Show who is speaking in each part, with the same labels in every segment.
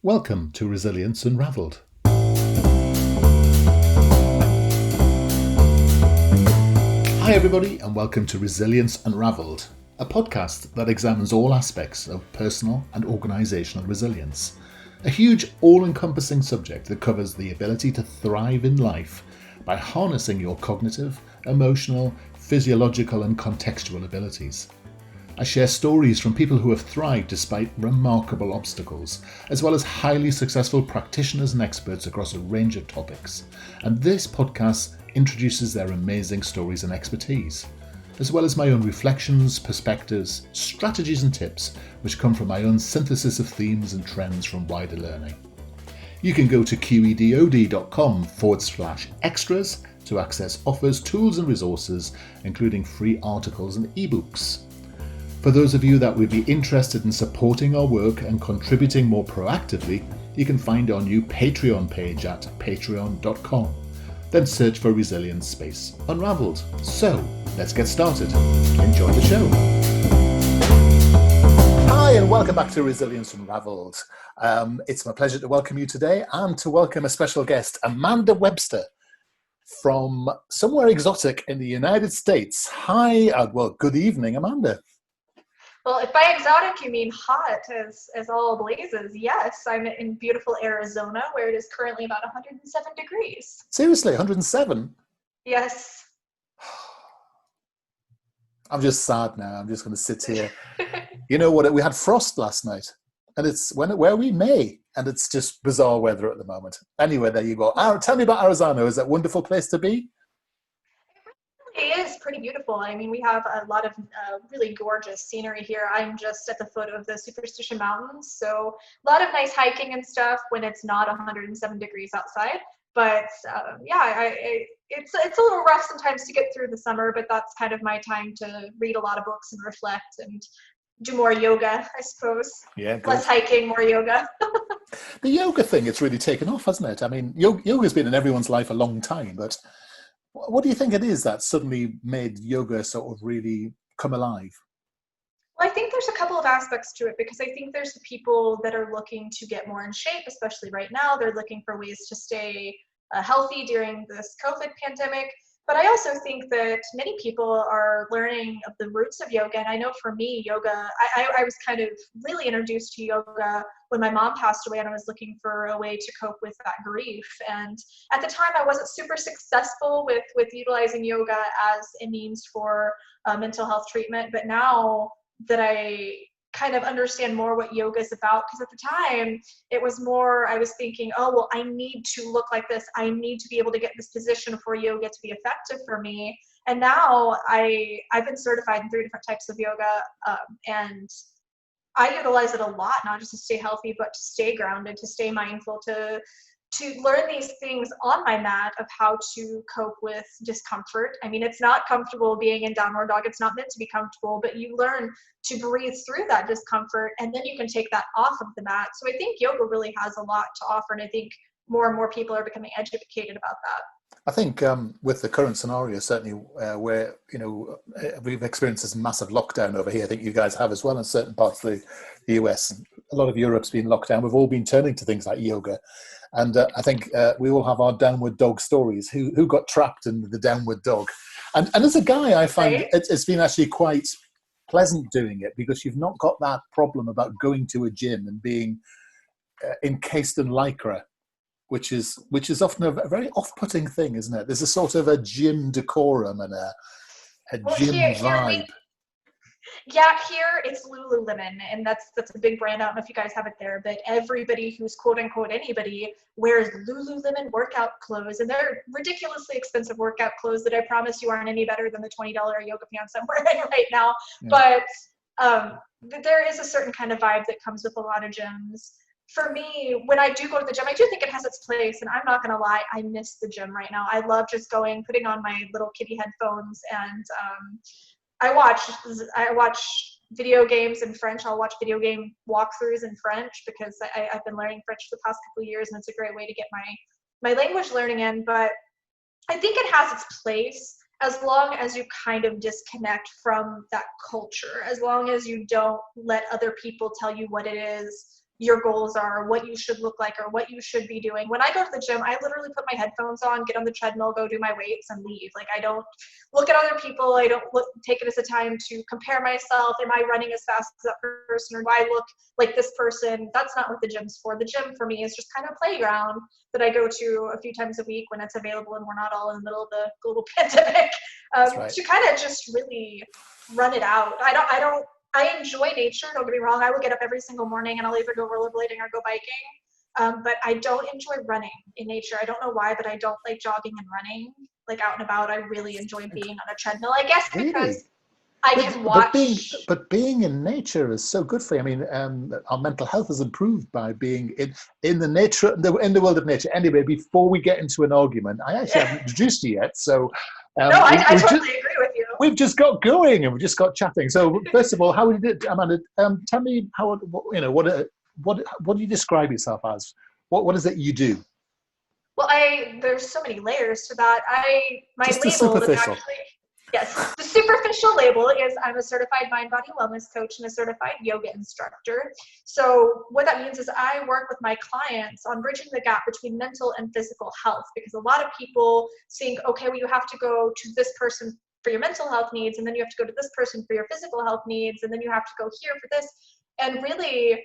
Speaker 1: Welcome to Resilience Unraveled. Hi everybody and welcome to Resilience Unraveled, a podcast that examines all aspects of personal and organisational resilience. A huge all-encompassing subject that covers the ability to thrive in life by harnessing your cognitive, emotional, physiological and contextual abilities. I share stories from people who have thrived despite remarkable obstacles, as well as highly successful practitioners and experts across a range of topics. And this podcast introduces their amazing stories and expertise, as well as my own reflections, perspectives, strategies and tips, which come from my own synthesis of themes and trends from wider learning. You can go to qedod.com/extras to access offers, tools and resources, including free articles and ebooks. For those of you that would be interested in supporting our work and contributing more proactively, you can find our new Patreon page at patreon.com. Then search for Resilience Space Unraveled. So, let's get started. Enjoy the show. Hi, and welcome back to Resilience Unraveled. It's my pleasure to welcome you today and to welcome a special guest, Amanda Webster, from somewhere exotic in the United States. Hi, good evening, Amanda.
Speaker 2: Well, if by exotic you mean hot as all blazes, yes, I'm in beautiful Arizona where it is currently about 107 degrees.
Speaker 1: Seriously, 107?
Speaker 2: Yes.
Speaker 1: I'm just sad now. I'm just going to sit here. You know what? We had frost last night, and it's where are we? May, and it's just bizarre weather at the moment. Anyway, there you go. Tell me about Arizona. Is that a wonderful place to be?
Speaker 2: It is pretty beautiful. I mean, we have a lot of really gorgeous scenery here. I'm just at the foot of the Superstition Mountains, so a lot of nice hiking and stuff when it's not 107 degrees outside. But it's a little rough sometimes to get through the summer, but that's kind of my time to read a lot of books and reflect and do more yoga, I suppose.
Speaker 1: Yeah, good.
Speaker 2: Less hiking, more yoga.
Speaker 1: The yoga thing, it's really taken off, hasn't it? I mean, yoga's been in everyone's life a long time, but what do you think it is that suddenly made yoga sort of really come alive?
Speaker 2: Well, I think there's a couple of aspects to it because I think there's the people that are looking to get more in shape, especially right now. They're looking for ways to stay healthy during this COVID pandemic. But I also think that many people are learning of the roots of yoga. And I know for me, yoga, I was kind of really introduced to yoga when my mom passed away and I was looking for a way to cope with that grief. And at the time, I wasn't super successful with utilizing yoga as a means for mental health treatment. But now that I kind of understand more what yoga is about, because at the time it was more, I was thinking, oh, well, I need to look like this. I need to be able to get this position for yoga to be effective for me. And now I've been certified in 3 different types of yoga, and I utilize it a lot, not just to stay healthy, but to stay grounded, to stay mindful, to learn these things on my mat of how to cope with discomfort. I mean, it's not comfortable being in downward dog. It's not meant to be comfortable, but you learn to breathe through that discomfort, and then you can take that off of the mat. So I think yoga really has a lot to offer, and I think more and more people are becoming educated about that.
Speaker 1: I think with the current scenario, certainly where, we've experienced this massive lockdown over here. I think you guys have as well in certain parts of the US. A lot of Europe's been locked down. We've all been turning to things like yoga. And I think we all have our downward dog stories. Who got trapped in the downward dog? And as a guy, I find
Speaker 2: Right?
Speaker 1: it's been actually quite pleasant doing it because you've not got that problem about going to a gym and being encased in lycra, which is often a very off-putting thing, isn't it? There's a sort of a gym decorum and a
Speaker 2: Well,
Speaker 1: gym vibe.
Speaker 2: Here it's Lululemon, and that's a big brand. I don't know if you guys have it there, but everybody who's quote unquote anybody wears Lululemon workout clothes, and they're ridiculously expensive workout clothes that I promise you aren't any better than the $20 yoga pants I'm wearing right now.
Speaker 1: Yeah.
Speaker 2: But there is a certain kind of vibe that comes with a lot of gyms. For me, when I do go to the gym, I do think it has its place, and I'm not gonna lie, I miss the gym right now. I love just going, putting on my little kitty headphones, and I watch video games in French. I'll watch video game walkthroughs in French because I've been learning French for the past couple of years, and it's a great way to get my language learning in. But I think it has its place as long as you kind of disconnect from that culture, as long as you don't let other people tell you what it is your goals are, what you should look like, or what you should be doing. When I go to the gym, I literally put my headphones on, get on the treadmill, go do my weights, and leave. Like, I don't look at other people. I don't take it as a time to compare myself. Am I running as fast as that person, or do I look like this person? That's not what the gym's for. The gym for me is just kind of a playground that I go to a few times a week when it's available and we're not all in the middle of the global pandemic,
Speaker 1: Right.
Speaker 2: to kind of just really run it out. I enjoy nature, don't get me wrong. I will get up every single morning and I'll either go rollerblading or go biking. But I don't enjoy running in nature. I don't know why, but I don't like jogging and running, like out and about. I really enjoy being on a treadmill, I guess, because
Speaker 1: Really?
Speaker 2: I can watch.
Speaker 1: But being in nature is so good for you. I mean, our mental health is improved by being in the nature, in the world of nature. Anyway, before we get into an argument, I actually haven't introduced you yet. So,
Speaker 2: No, I totally agree with you.
Speaker 1: we've just got going and we've just got chatting. So, first of all, how did it, Amanda? Tell me how, what do you describe yourself as? What is it you do?
Speaker 2: Well, there's so many layers to that. My
Speaker 1: Just the
Speaker 2: label is
Speaker 1: superficial.
Speaker 2: actually, yes, the superficial label is I'm a certified mind body wellness coach and a certified yoga instructor. So what that means is I work with my clients on bridging the gap between mental and physical health, because a lot of people think, okay, well, you have to go to this person for your mental health needs, and then you have to go to this person for your physical health needs, and then you have to go here for this. And really,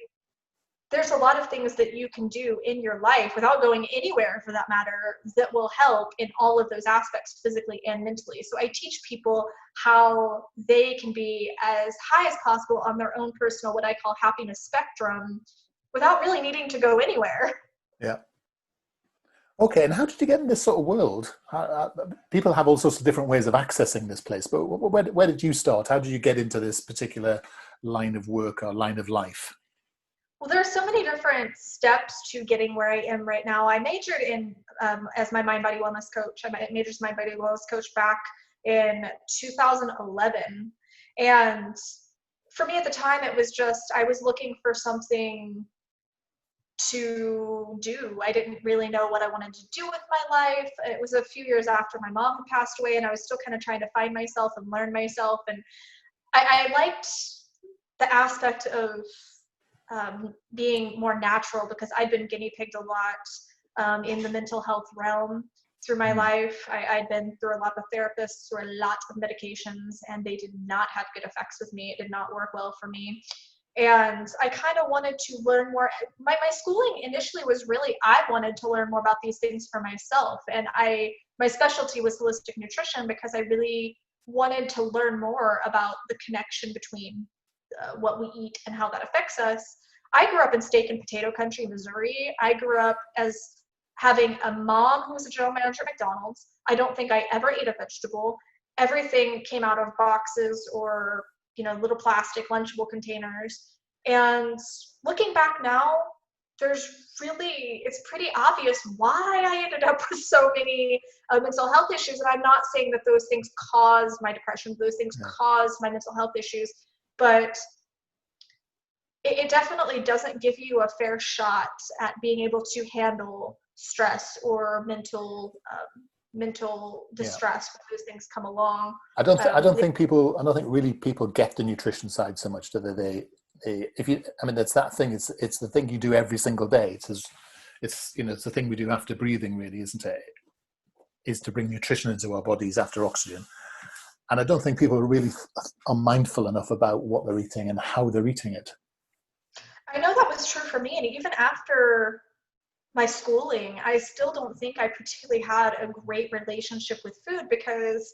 Speaker 2: there's a lot of things that you can do in your life without going anywhere for that matter that will help in all of those aspects, physically and mentally. So I teach people how they can be as high as possible on their own personal, what I call happiness spectrum, without really needing to go anywhere.
Speaker 1: Yeah. Okay, and how did you get in this sort of world? People have all sorts of different ways of accessing this place, but where did you start? How did you get into this particular line of work or line of life?
Speaker 2: Well, there are so many different steps to getting where I am right now. I majored in, as my mind body wellness coach, I majored as mind body wellness coach back in 2011. And for me at the time, it was just, I was looking for something to do. I didn't really know what I wanted to do with my life. It was a few years after my mom had passed away, and I was still kind of trying to find myself and learn myself. And I liked the aspect of being more natural, because I'd been guinea pigged a lot in the mental health realm through my life. I'd been through a lot of therapists, through a lot of medications, and they did not have good effects with me. It did not work well for me. And I kind of wanted to learn more. My schooling initially was really, I wanted to learn more about these things for myself. And my specialty was holistic nutrition, because I really wanted to learn more about the connection between what we eat and how that affects us. I grew up in steak and potato country, Missouri. I grew up as having a mom who was a general manager at McDonald's. I don't think I ever ate a vegetable. Everything came out of boxes or, little plastic lunchable containers. And looking back now, it's pretty obvious why I ended up with so many mental health issues. And I'm not saying that those things caused my depression, those things caused my mental health issues, but it definitely doesn't give you a fair shot at being able to handle stress or mental distress when those things come along.
Speaker 1: I don't think really people get the nutrition side so much. It's that thing. It's the thing you do every single day. It's the thing we do after breathing, really, isn't it? Is to bring nutrition into our bodies after oxygen. And I don't think people really are mindful enough about what they're eating and how they're eating it.
Speaker 2: I know that was true for me. And even after my schooling, I still don't think I particularly had a great relationship with food, because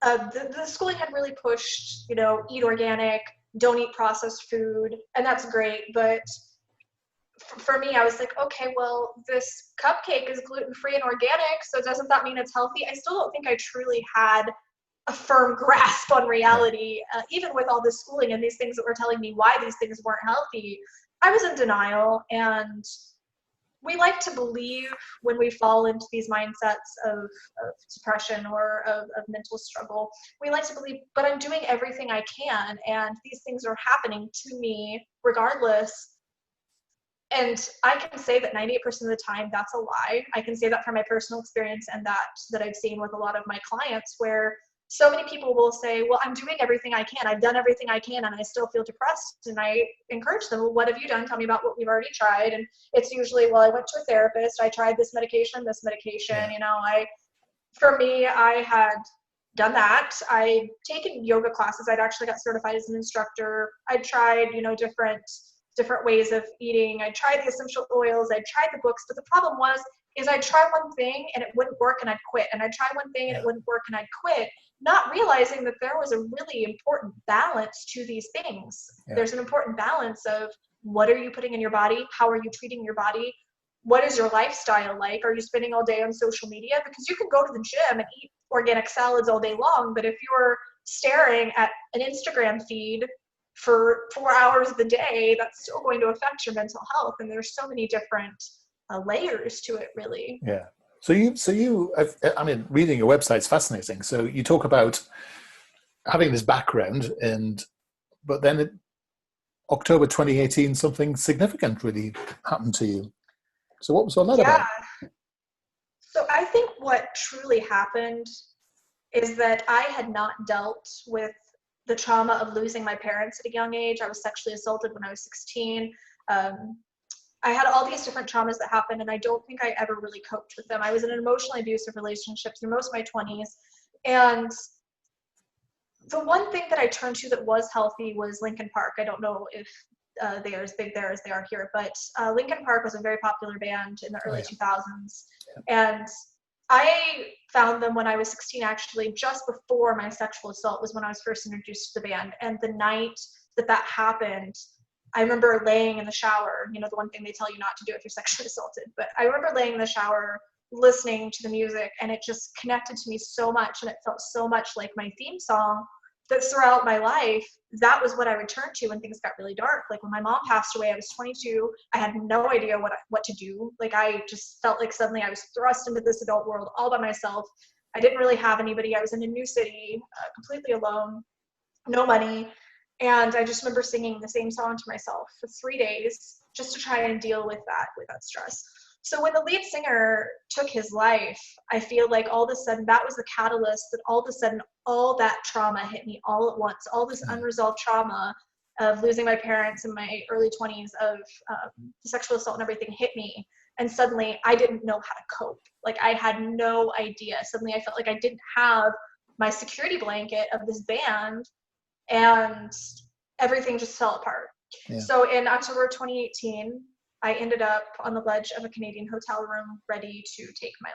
Speaker 2: the schooling had really pushed, eat organic, don't eat processed food. And that's great. But for me, I was like, okay, well, this cupcake is gluten-free and organic, so doesn't that mean it's healthy? I still don't think I truly had a firm grasp on reality, even with all this schooling and these things that were telling me why these things weren't healthy. I was in denial. And we like to believe, when we fall into these mindsets of depression or of mental struggle, we like to believe, but I'm doing everything I can, and these things are happening to me regardless. And I can say that 98% of the time that's a lie. I can say that from my personal experience, and that I've seen with a lot of my clients, where so many people will say, well, I'm doing everything I can. I've done everything I can and I still feel depressed. And I encourage them, well, what have you done? Tell me about what we've already tried. And it's usually, well, I went to a therapist. I tried this medication.
Speaker 1: Yeah.
Speaker 2: You know, for me, I had done that. I'd taken yoga classes. I'd actually got certified as an instructor. I tried, you know, different ways of eating. I tried the essential oils. I tried the books. But the problem was, is I'd try one thing and it wouldn't work and I'd quit. And I'd try one thing and it wouldn't work and I'd quit, not realizing that there was a really important balance to these things.
Speaker 1: Yeah.
Speaker 2: There's an important balance of what are you putting in your body? How are you treating your body? What is your lifestyle like? Are you spending all day on social media? Because you can go to the gym and eat organic salads all day long, but if you're staring at an Instagram feed for 4 hours of the day, that's still going to affect your mental health. And there's so many different layers to it, really.
Speaker 1: Yeah. I mean, reading your website is fascinating. So you talk about having this background, but then October 2018, something significant really happened to you. So what was all that about?
Speaker 2: So I think what truly happened is that I had not dealt with the trauma of losing my parents at a young age. I was sexually assaulted when I was 16. I had all these different traumas that happened, and I don't think I ever really coped with them. I was in an emotionally abusive relationship through most of my 20s. And the one thing that I turned to that was healthy was Linkin Park. I don't know if they are as big there as they are here, but Linkin Park was a very popular band in the early 2000s. Yeah. And I found them when I was 16, actually, just before my sexual assault was when I was first introduced to the band. And the night that happened, I remember laying in the shower, you know, the one thing they tell you not to do if you're sexually assaulted. But I remember laying in the shower, listening to the music, and it just connected to me so much, and it felt so much like my theme song that throughout my life, that was what I would turn to when things got really dark. Like when my mom passed away, I was 22. I had no idea what to do. Like I just felt like suddenly I was thrust into this adult world all by myself. I didn't really have anybody. I was in a new city, completely alone, no money. And I just remember singing the same song to myself for 3 days just to try and deal with that stress. So when the lead singer took his life, I feel like all of a sudden that was the catalyst that all of a sudden all that trauma hit me all at once. All this unresolved trauma of losing my parents in my early 20s, of sexual assault and everything hit me. And suddenly I didn't know how to cope. Like I had no idea. Suddenly I felt like I didn't have my security blanket of this band, and everything just fell apart. Yeah. So in October 2018, I ended up on the ledge of a Canadian hotel room ready to take my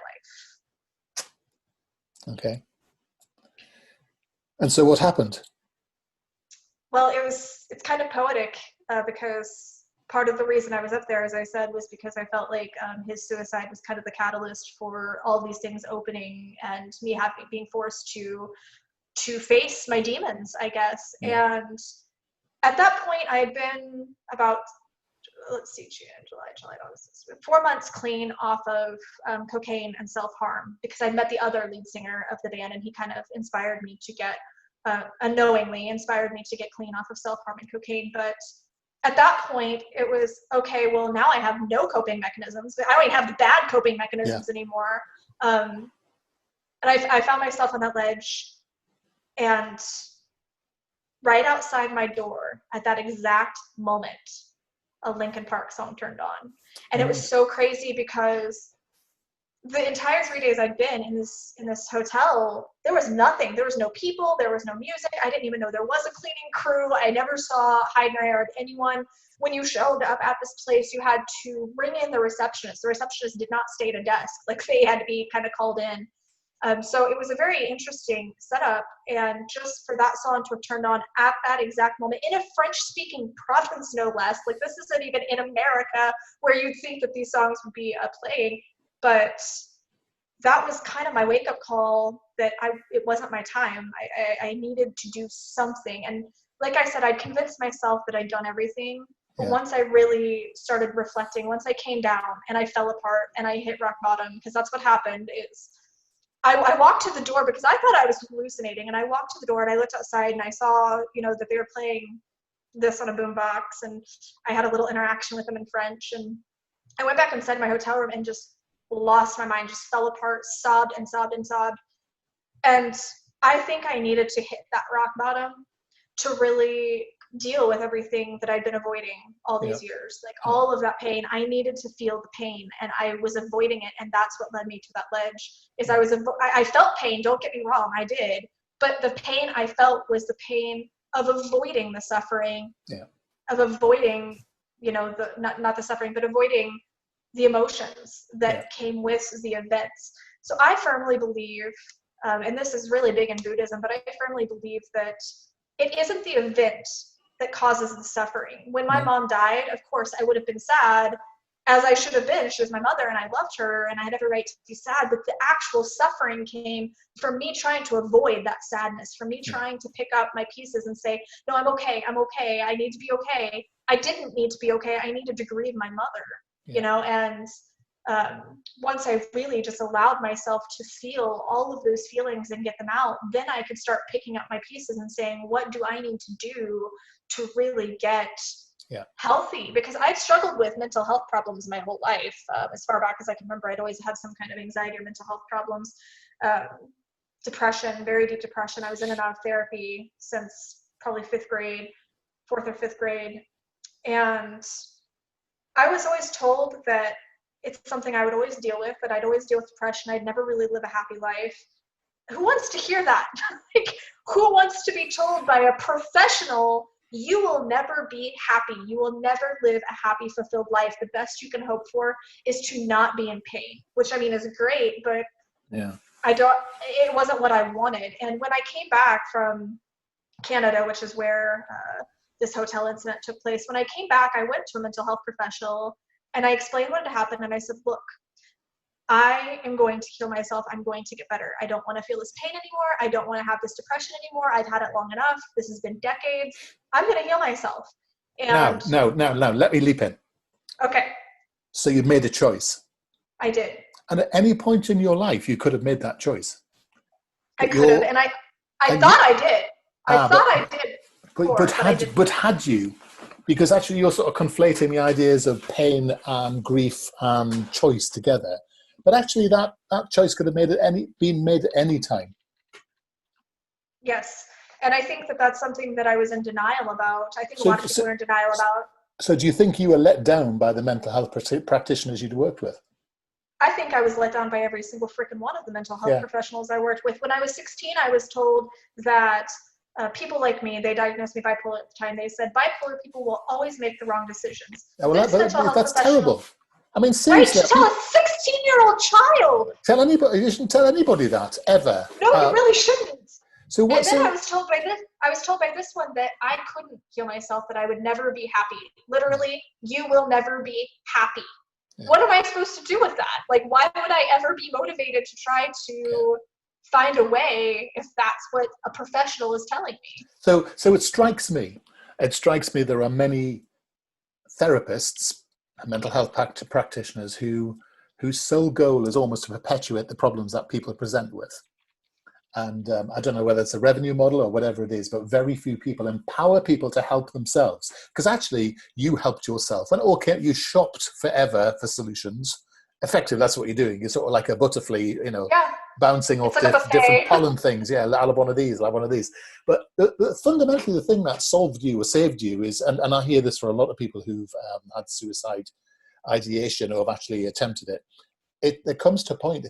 Speaker 2: life.
Speaker 1: Okay. And so what happened?
Speaker 2: Well, it's kind of poetic because part of the reason I was up there, as I said, was because I felt like his suicide was kind of the catalyst for all these things opening and me being forced to face my demons, I guess. Yeah. And at that point, I had been about, June, July, August, 4 months clean off of cocaine and self-harm, because I met the other lead singer of the band, and he kind of inspired me to get, unknowingly inspired me to get clean off of self-harm and cocaine. But at that point, it was, okay, well, now I have no coping mechanisms. I don't even have the bad coping mechanisms anymore. And I found myself on that ledge, and right outside my door at that exact moment, a Linkin Park song turned on. And it was so crazy because the entire 3 days I'd been in this hotel, there was nothing. There was no people. There was no music. I didn't even know there was a cleaning crew. I never saw hide nor hair of anyone. When you showed up at this place, you had to ring in the receptionist. The receptionist did not stay at a desk. Like they had to be kind of called in. So it was a very interesting setup, and just for that song to have turned on at that exact moment in a French-speaking province, no less. Like this isn't even in America where you'd think that these songs would be playing, but that was kind of my wake-up call that it wasn't my time. I needed to do something, and like I said, I'd convinced myself that I'd done everything. But once I really started reflecting, once I came down and I fell apart and I hit rock bottom, because that's what happened, is I walked to the door because I thought I was hallucinating, and I walked to the door and I looked outside and I saw, that they were playing this on a boombox, and I had a little interaction with them in French, and I went back inside my hotel room and just lost my mind, just fell apart, sobbed and sobbed and sobbed. And I think I needed to hit that rock bottom to really deal with everything that I'd been avoiding all
Speaker 1: Yeah.
Speaker 2: these years. Like
Speaker 1: Yeah.
Speaker 2: all of that pain, I needed to feel the pain, and I was avoiding it, and that's what led me to that ledge. Is I felt pain. Don't get me wrong, I did, but the pain I felt was the pain of avoiding the suffering,
Speaker 1: Yeah.
Speaker 2: of avoiding, the not the suffering, but avoiding the emotions that came with the events. So I firmly believe, and this is really big in Buddhism, but I firmly believe that it isn't the event that causes the suffering. When my mom died, of course, I would have been sad, as I should have been. She was my mother, and I loved her, and I had every right to be sad. But the actual suffering came from me trying to avoid that sadness, from me trying to pick up my pieces and say, no, I'm okay, I need to be okay. I didn't need to be okay. I needed to grieve my mother, and once I really just allowed myself to feel all of those feelings and get them out, then I could start picking up my pieces and saying, what do I need to do to really get healthy? Because I've struggled with mental health problems my whole life. As far back as I can remember, I'd always had some kind of anxiety or mental health problems. Depression, very deep depression. I was in and out of therapy since probably fourth or fifth grade. And I was always told that it's something I would always deal with, that I'd always deal with depression. I'd never really live a happy life. Who wants to hear that? Like, who wants to be told by a professional, you will never be happy. You will never live a happy, fulfilled life. The best you can hope for is to not be in pain, which I mean is great, but it wasn't what I wanted. And when I came back from Canada, which is where this hotel incident took place, when I came back, I went to a mental health professional and I explained what had happened. And I said, look, I am going to heal myself. I'm going to get better. I don't want to feel this pain anymore. I don't want to have this depression anymore. I've had it long enough. This has been decades. I'm going to heal myself. And
Speaker 1: Now, let me leap in.
Speaker 2: Okay.
Speaker 1: So you made a choice.
Speaker 2: I did.
Speaker 1: And at any point in your life, you could have made that choice.
Speaker 2: I could have, and I thought I did. I did.
Speaker 1: But had you? Because actually you're sort of conflating the ideas of pain and grief and choice together. But actually that choice could have been made at any time.
Speaker 2: Yes. And I think that that's something that I was in denial about. I think a lot of people are in denial about.
Speaker 1: So do you think you were let down by the mental health practitioners you'd worked with?
Speaker 2: I think I was let down by every single freaking one of the mental health professionals I worked with. When I was 16, I was told that people like me, they diagnosed me bipolar at the time. They said bipolar people will always make the wrong decisions.
Speaker 1: Well, that's terrible. I mean, seriously.
Speaker 2: Right, to tell a 16-year-old child.
Speaker 1: You shouldn't tell anybody that, ever.
Speaker 2: No, you really shouldn't.
Speaker 1: And
Speaker 2: then I was told by this one that I couldn't heal myself, that I would never be happy. Literally, you will never be happy. Yeah. What am I supposed to do with that? Like, why would I ever be motivated to try to find a way if that's what a professional is telling me?
Speaker 1: So it strikes me there are many therapists and mental health practitioners whose sole goal is almost to perpetuate the problems that people present with. And I don't know whether it's a revenue model or whatever it is, but very few people empower people to help themselves. Because actually, you helped yourself. And you shopped forever for solutions. Effectively, that's what you're doing. You're sort of like a butterfly, bouncing off different pollen things. Yeah, I'll have one of these, I'll have one of these. But fundamentally, the thing that solved you or saved you is, and I hear this for a lot of people who've had suicide ideation or have actually attempted it, it comes to a point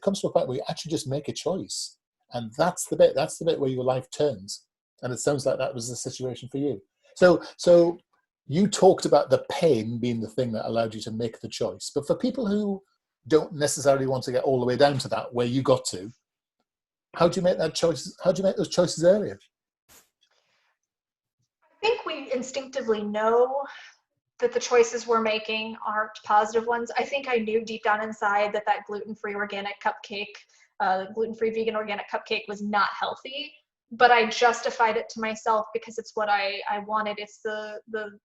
Speaker 1: where you actually just make a choice. And that's the bit where your life turns. And it sounds like that was the situation for you. So you talked about the pain being the thing that allowed you to make the choice. But for people who don't necessarily want to get all the way down to that, where you got to, how do you make that choice? How do you make those choices earlier?
Speaker 2: I think we instinctively know that the choices we're making aren't positive ones. I think I knew deep down inside that gluten-free organic cupcake, gluten-free vegan organic cupcake was not healthy, but I justified it to myself because it's what I wanted. It's the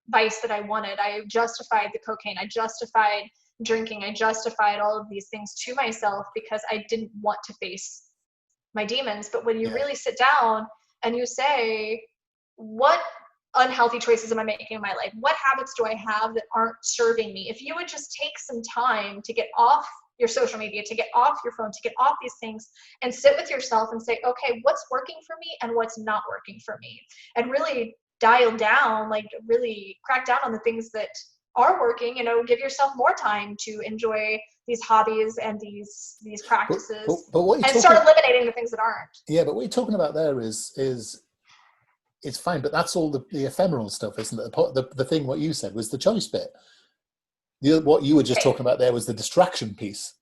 Speaker 2: vice that I wanted. I justified the cocaine. I justified drinking. I justified all of these things to myself because I didn't want to face my demons. But when you really sit down and you say, what unhealthy choices am I making in my life? What habits do I have that aren't serving me? If you would just take some time to get off your social media, to get off your phone, to get off these things and sit with yourself and say, okay, what's working for me and what's not working for me? And really dial down, like really crack down on the things that are working, give yourself more time to enjoy these hobbies and these practices,
Speaker 1: but what you're
Speaker 2: and start eliminating the things that aren't.
Speaker 1: Yeah, but what you're talking about there is it's fine, but that's all the ephemeral stuff, isn't it? The thing, what you said was the choice bit. What you were just talking about there was the distraction piece.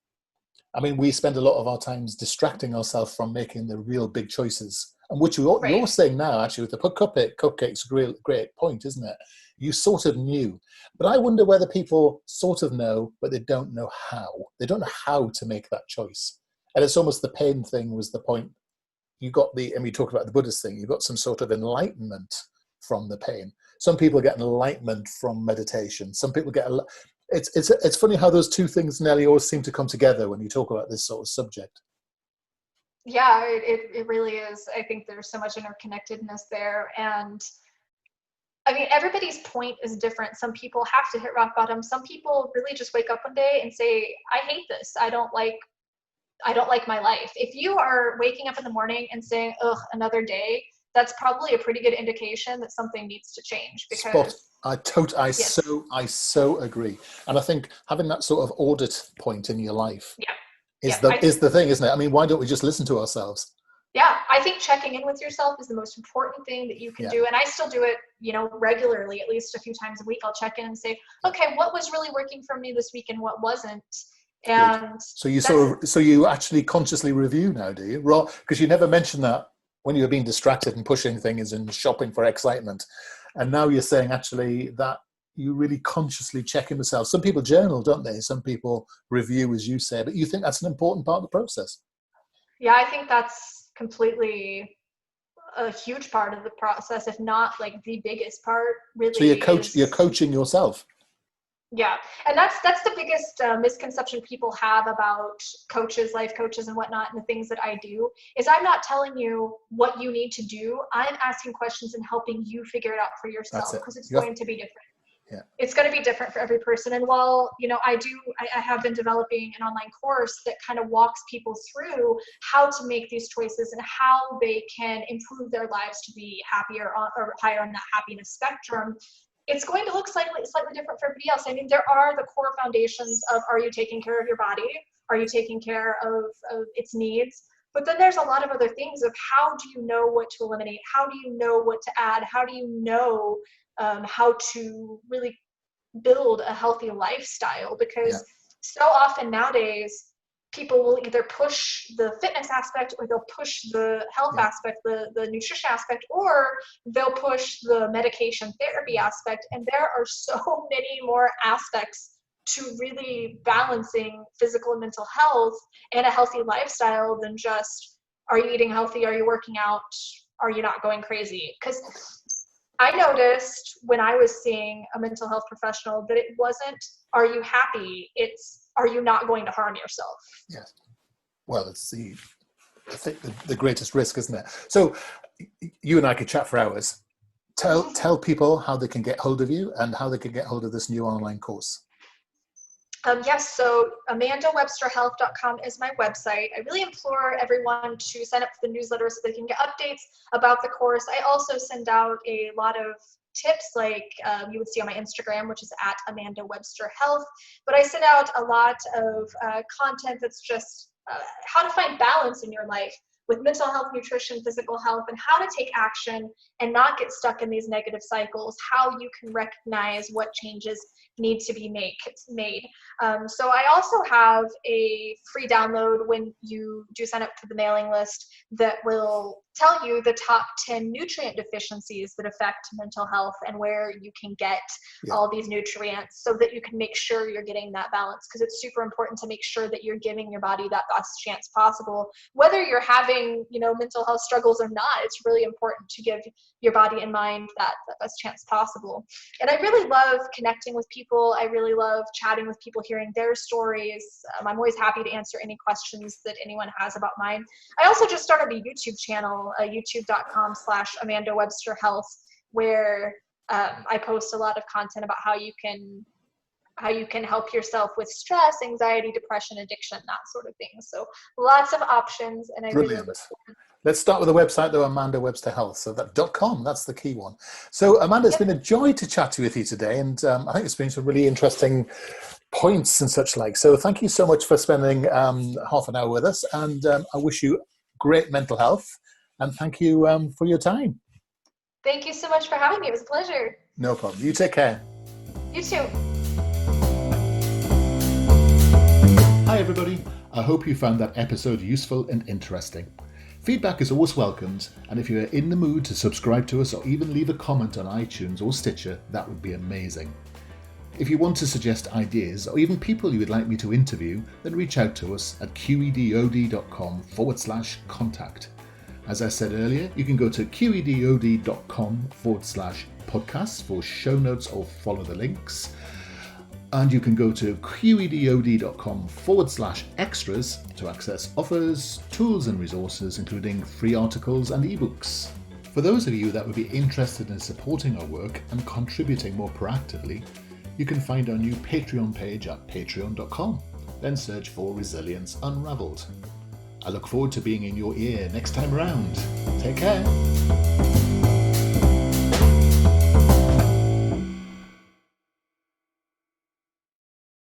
Speaker 1: I mean, we spend a lot of our times distracting ourselves from making the real big choices. And which you're saying now, actually, with the cupcake's a great point, isn't it? You sort of knew. But I wonder whether people sort of know, but they don't know how. They don't know how to make that choice. And it's almost the pain thing was the point. You got and we talked about the Buddhist thing, you got some sort of enlightenment from the pain. Some people get enlightenment from meditation. Some people get... It's funny how those two things, Nelly, always seem to come together when you talk about this sort of subject.
Speaker 2: Yeah, it really is. I think there's so much interconnectedness there. And I mean, everybody's point is different. Some people have to hit rock bottom. Some people really just wake up one day and say, I hate this. I don't like my life. If you are waking up in the morning and saying, ugh, another day, that's probably a pretty good indication that something needs to change. Because
Speaker 1: I so agree. And I think having that sort of audit point in your life is the thing, isn't it? I mean, why don't we just listen to ourselves?
Speaker 2: Yeah, I think checking in with yourself is the most important thing that you can do. And I still do it, regularly, at least a few times a week. I'll check in and say, okay, what was really working for me this week and what wasn't? And
Speaker 1: so you actually consciously review now, do you? Well, because you never mentioned that when you were being distracted and pushing things and shopping for excitement. And now you're saying actually that you really consciously check in with yourself. Some people journal, don't they? Some people review, as you say, but you think that's an important part of the process.
Speaker 2: Yeah, I think that's completely a huge part of the process, if not like the biggest part, really.
Speaker 1: So you're coaching yourself.
Speaker 2: Yeah, and that's the biggest misconception people have about coaches, life coaches and whatnot, and the things that I do, is I'm not telling you what you need to do. I'm asking questions and helping you figure it out for yourself, because it's going to be different.
Speaker 1: Yeah.
Speaker 2: It's going to be different for every person. And while, I have been developing an online course that kind of walks people through how to make these choices and how they can improve their lives to be happier or higher on that happiness spectrum, it's going to look slightly different for everybody else. I mean, there are the core foundations of, are you taking care of your body? Are you taking care of its needs? But then there's a lot of other things of, how do you know what to eliminate? How do you know what to add? How do you know how to really build a healthy lifestyle? Because so often nowadays, people will either push the fitness aspect, or they'll push the health aspect, the nutrition aspect, or they'll push the medication therapy aspect. And there are so many more aspects to really balancing physical and mental health and a healthy lifestyle than just, are you eating healthy? Are you working out? Are you not going crazy? Because I noticed when I was seeing a mental health professional that it wasn't, are you happy? It's, are you not going to harm yourself?
Speaker 1: Yes. Well, it's I think the greatest risk, isn't it? So you and I could chat for hours. Tell people how they can get hold of you and how they can get hold of this new online course.
Speaker 2: Yes, so amandawebsterhealth.com is my website. I really implore everyone to sign up for the newsletter so they can get updates about the course. I also send out a lot of tips, like you would see on my Instagram, which is at amandawebsterhealth. But I send out a lot of content that's just how to find balance in your life with mental health, nutrition, physical health, and how to take action and not get stuck in these negative cycles, how you can recognize what changes need to be made. So I also have a free download when you do sign up for the mailing list that will tell you the top 10 nutrient deficiencies that affect mental health and where you can get all these nutrients, so that you can make sure you're getting that balance, because it's super important to make sure that you're giving your body that best chance possible. Whether you're having, mental health struggles or not, it's really important to give your body and mind that best chance possible. And I really love connecting with people. I really love chatting with people, hearing their stories. I'm always happy to answer any questions that anyone has about mine. I also just started a YouTube channel, youtube.com/AmandaWebsterHealth, where I post a lot of content about how you can how you can help yourself with stress, anxiety, depression, addiction, that sort of thing. So lots of options, and I really
Speaker 1: Brilliant.
Speaker 2: look forward.
Speaker 1: Let's start with the website, though, Amanda Webster Health. So that .com, that's the key one. So Amanda, it's
Speaker 2: Yep.
Speaker 1: been a joy to chat with you today. And I think it's been some really interesting points and such like. So thank you so much for spending half an hour with us. And I wish you great mental health. And thank you for your time.
Speaker 2: Thank you so much for having me. It was a pleasure.
Speaker 1: No problem. You take care.
Speaker 2: You too.
Speaker 1: Hi, everybody. I hope you found that episode useful and interesting. Feedback is always welcomed, and if you are in the mood to subscribe to us or even leave a comment on iTunes or Stitcher, that would be amazing. If you want to suggest ideas or even people you would like me to interview, then reach out to us at qedod.com/contact. As I said earlier, you can go to qedod.com/podcasts for show notes or follow the links. And you can go to qedod.com/extras to access offers, tools and resources, including free articles and ebooks. For those of you that would be interested in supporting our work and contributing more proactively, you can find our new Patreon page at patreon.com. Then search for Resilience Unraveled. I look forward to being in your ear next time around. Take care.